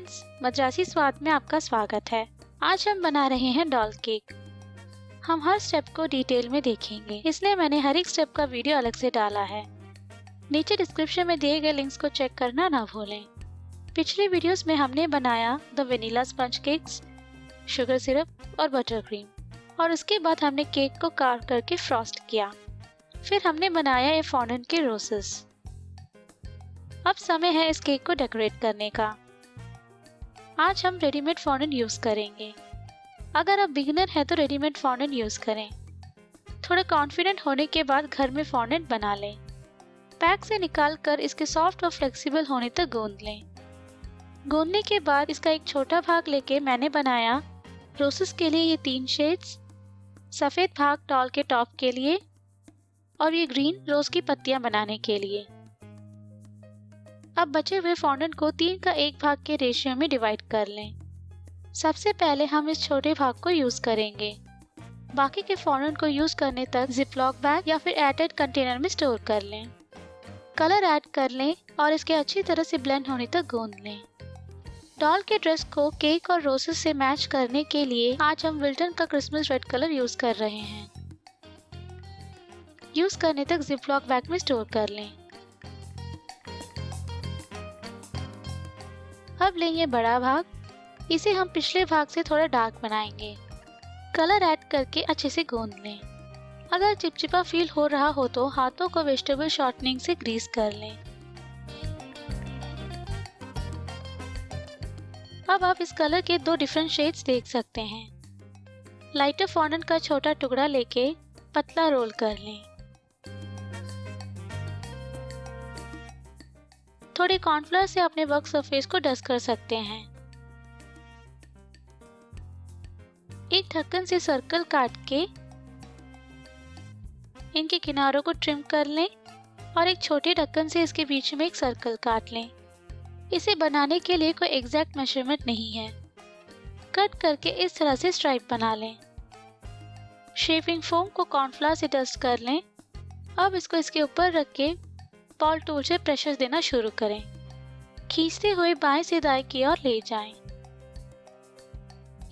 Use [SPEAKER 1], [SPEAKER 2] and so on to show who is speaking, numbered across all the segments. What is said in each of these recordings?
[SPEAKER 1] Friends, Madrasi स्वाद में आपका स्वागत है। आज हम बना रहे हैं डॉल केक। हम हर स्टेप को डिटेल में देखेंगे, इसलिए मैंने हर एक स्टेप का वीडियो अलग से डाला है। नीचे डिस्क्रिप्शन में दिए गए लिंक्स को चेक करना ना भूलें। पिछले वीडियोस में हमने बनाया the vanilla sponge cakes, sugar syrup और बटर क्रीम, और उसके बाद हमने केक को कार्व करके फ्रॉस्ट किया। फिर हमने बनाया ये फॉन्डेंट के रोसेस। अब समय है इस केक को डेकोरेट करने का। आज हम रेडीमेड फॉन्डेंट यूज करेंगे। अगर आप बिगिनर हैं तो रेडीमेड फॉन्डेंट यूज करें। थोड़ा कॉन्फिडेंट होने के बाद घर में फॉन्डेंट बना लें। पैक से निकालकर इसके सॉफ्ट और फ्लेक्सिबल होने तक गूंद लें। गूंदने के बाद इसका एक छोटा भाग लेके मैंने बनाया रोसेस के लिए ये 3 शेड्स, सफ़ेद भाग डॉल के टॉप के लिए और ये ग्रीन रोज की पत्तियां बनाने के लिए। अब बचे हुए फॉन्डेंट को 3 का 1 भाग के रेशियो में डिवाइड कर लें। सबसे पहले हम इस छोटे भाग को यूज करेंगे। बाकी के फॉन्डेंट को यूज करने तक जिपलॉक बैग या फिर एयरटाइट कंटेनर में स्टोर कर लें। कलर ऐड कर लें और इसके अच्छी तरह से ब्लेंड होने तक गूंद लें। डॉल के ड्रेस को केक और रोसेस से मैच करने के लिए आज हम विल्टन का क्रिसमस रेड कलर यूज कर रहे हैं। यूज करने तक जिपलॉक बैग में स्टोर कर लें। अब लेंगे बड़ा भाग, इसे हम पिछले भाग से थोड़ा डार्क बनाएंगे। कलर ऐड करके अच्छे से गूंद लें। अगर चिपचिपा फील हो रहा हो तो हाथों को वेजिटेबल शॉर्टनिंग से ग्रीस कर लें। अब आप इस कलर के 2 डिफरेंट शेड्स देख सकते हैं। लाइटर फॉन्डेंट का छोटा टुकड़ा लेके पतला रोल कर लें। थोड़े कॉर्नफ्लोर से अपने वर्क सरफेस को डस्ट कर सकते हैं। एक ढक्कन से सर्कल काट के इनके किनारों को ट्रिम कर लें और एक छोटे ढक्कन से इसके बीच में एक सर्कल काट लें। इसे बनाने के लिए कोई एग्जैक्ट मेजरमेंट नहीं है। कट करके इस तरह से स्ट्राइप बना लें। शेपिंग फोम को कॉर्नफ्लोर से डस्ट कर लें। अब इसको इसके ऊपर रख के बॉल टूल से प्रेशर देना शुरू करें। खींचते हुए बाएं से दाएं की ओर ले जाएं।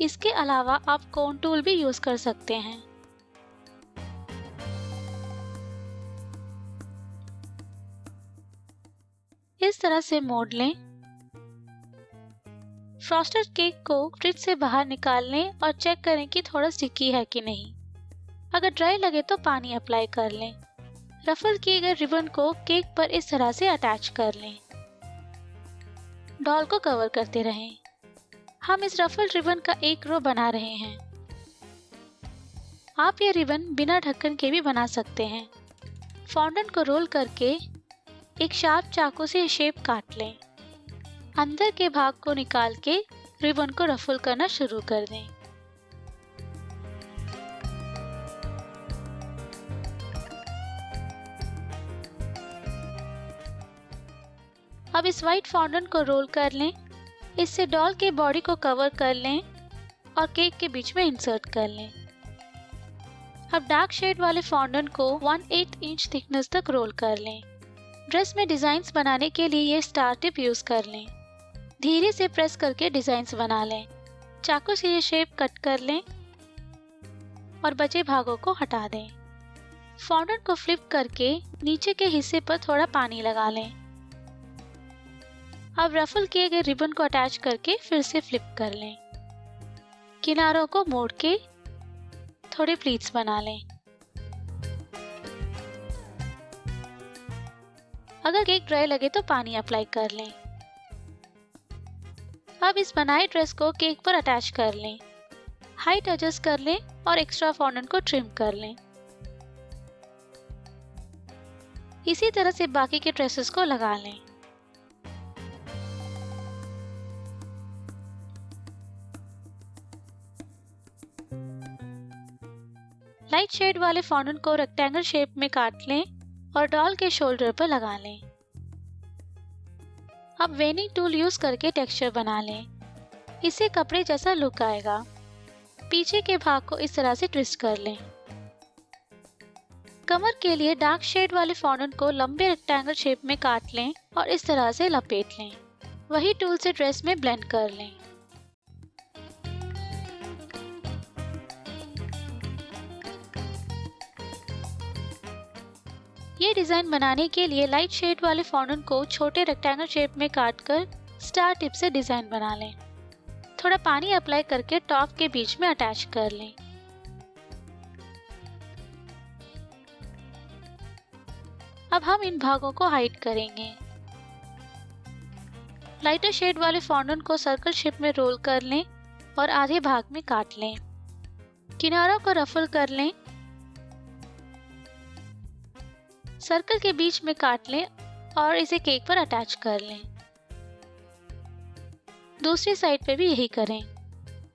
[SPEAKER 1] इसके अलावा आप कोन टूल भी यूज कर सकते हैं। इस तरह से मोड़ लें। फ्रॉस्टेड केक को फ्रिज से बाहर निकाल लें और चेक करें कि थोड़ा स्टिकी है कि नहीं। अगर ड्राई लगे तो पानी अप्लाई कर लें। रफल किए गए रिबन को केक पर इस तरह से अटैच कर लें। डॉल को कवर करते रहें। हम इस रफल रिबन का एक रो बना रहे हैं। आप ये रिबन बिना ढक्कन के भी बना सकते हैं। फॉन्डेंट को रोल करके एक शार्प चाकू से शेप काट लें। अंदर के भाग को निकाल के रिबन को रफल करना शुरू कर दें। अब इस व्हाइट फॉन्डेंट को रोल कर लें। इससे डॉल के बॉडी को कवर कर लें और केक के बीच में इंसर्ट कर लें। अब डार्क शेड वाले फॉन्डेंट को 1/8 इंच थिकनेस तक रोल कर लें। ड्रेस में डिजाइन्स बनाने के लिए ये स्टार टिप यूज कर लें। धीरे से प्रेस करके डिजाइन्स बना लें। चाकू से ये शेप कट कर लें और बचे भागों को हटा दें। फॉन्डेंट को फ्लिप करके नीचे के हिस्से पर थोड़ा पानी लगा लें। अब रफल किए गए रिबन को अटैच करके फिर से फ्लिप कर लें। किनारों को मोड़ के थोड़े प्लीट्स बना लें। अगर केक ड्राई लगे तो पानी अप्लाई कर लें। अब इस बनाए ड्रेस को केक पर अटैच कर लें। हाइट एडजस्ट कर लें और एक्स्ट्रा फॉन्डेंट को ट्रिम कर लें। इसी तरह से बाकी के ड्रेसेस को लगा लें। लाइट शेड वाले फॉन्डेंट को रेक्टेंगल शेप में काट लें और डॉल के शोल्डर पर लगा लें। अब वेनिंग टूल यूज करके टेक्सचर बना लें। इससे कपड़े जैसा लुक आएगा। पीछे के भाग को इस तरह से ट्विस्ट कर लें। कमर के लिए डार्क शेड वाले फॉन्डेंट को लंबे रेक्टेंगल शेप में काट लें और इस तरह से लपेट लें। वही टूल से ड्रेस में ब्लेंड कर लें। ये डिजाइन बनाने के लिए लाइट शेड वाले फॉन्टेन को छोटे रेक्टेंगल शेप में काटकर स्टार टिप से डिजाइन बना लें। थोड़ा पानी अप्लाई करके टॉप के बीच में अटैच कर लें। अब हम इन भागों को हाइड करेंगे। लाइटर शेड वाले फॉन्टेन को सर्कल शेप में रोल कर लें और आधे भाग में काट लें। किनारों को रफल कर लें, सर्कल के बीच में काट लें और इसे केक पर अटैच कर लें। दूसरी साइड पे भी यही करें।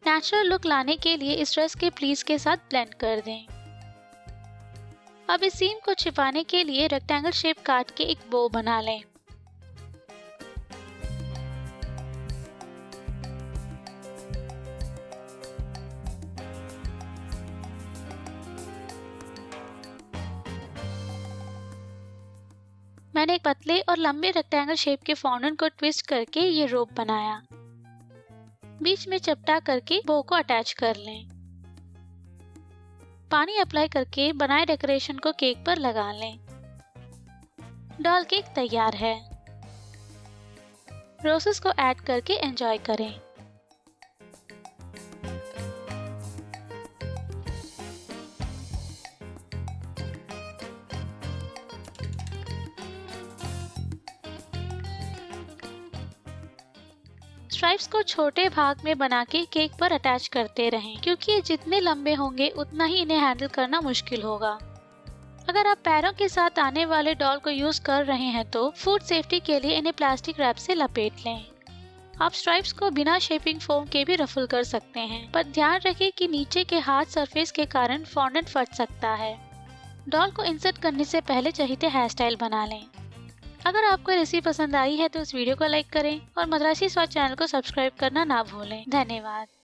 [SPEAKER 1] नेचुरल लुक लाने के लिए इस ड्रेस के प्लीट्स के साथ ब्लेंड कर दें। अब इस सीम को छिपाने के लिए रेक्टेंगल शेप काट के एक बो बना लें। मैंने एक पतले और लंबे रेक्टेंगल शेप के फॉन्टेन को ट्विस्ट करके ये रोप बनाया। बीच में चपटा करके बो को अटैच कर लें। पानी अप्लाई करके बनाए डेकोरेशन को केक पर लगा लें। डॉल केक तैयार है। रोसेस को ऐड करके एंजॉय करें। स्ट्राइप्स को छोटे भाग में बना के केक पर अटैच करते रहें, क्योंकि ये जितने लंबे होंगे उतना ही इन्हें हैंडल करना मुश्किल होगा। अगर आप पैरों के साथ आने वाले डॉल को यूज कर रहे हैं तो फूड सेफ्टी के लिए इन्हें प्लास्टिक रैप से लपेट लें। आप स्ट्राइप्स को बिना शेपिंग फोम के भी रफल कर सकते हैं, पर ध्यान रखें कि नीचे के हार्ड सरफेस के कारण फॉन्टेन फट सकता है। डॉल को इंसर्ट करने से पहले चाहिए हेयर स्टाइल बना लें। अगर आपको रेसिपी पसंद आई है तो इस वीडियो को लाइक करें और मद्रासी स्वाद चैनल को सब्सक्राइब करना ना भूलें। धन्यवाद।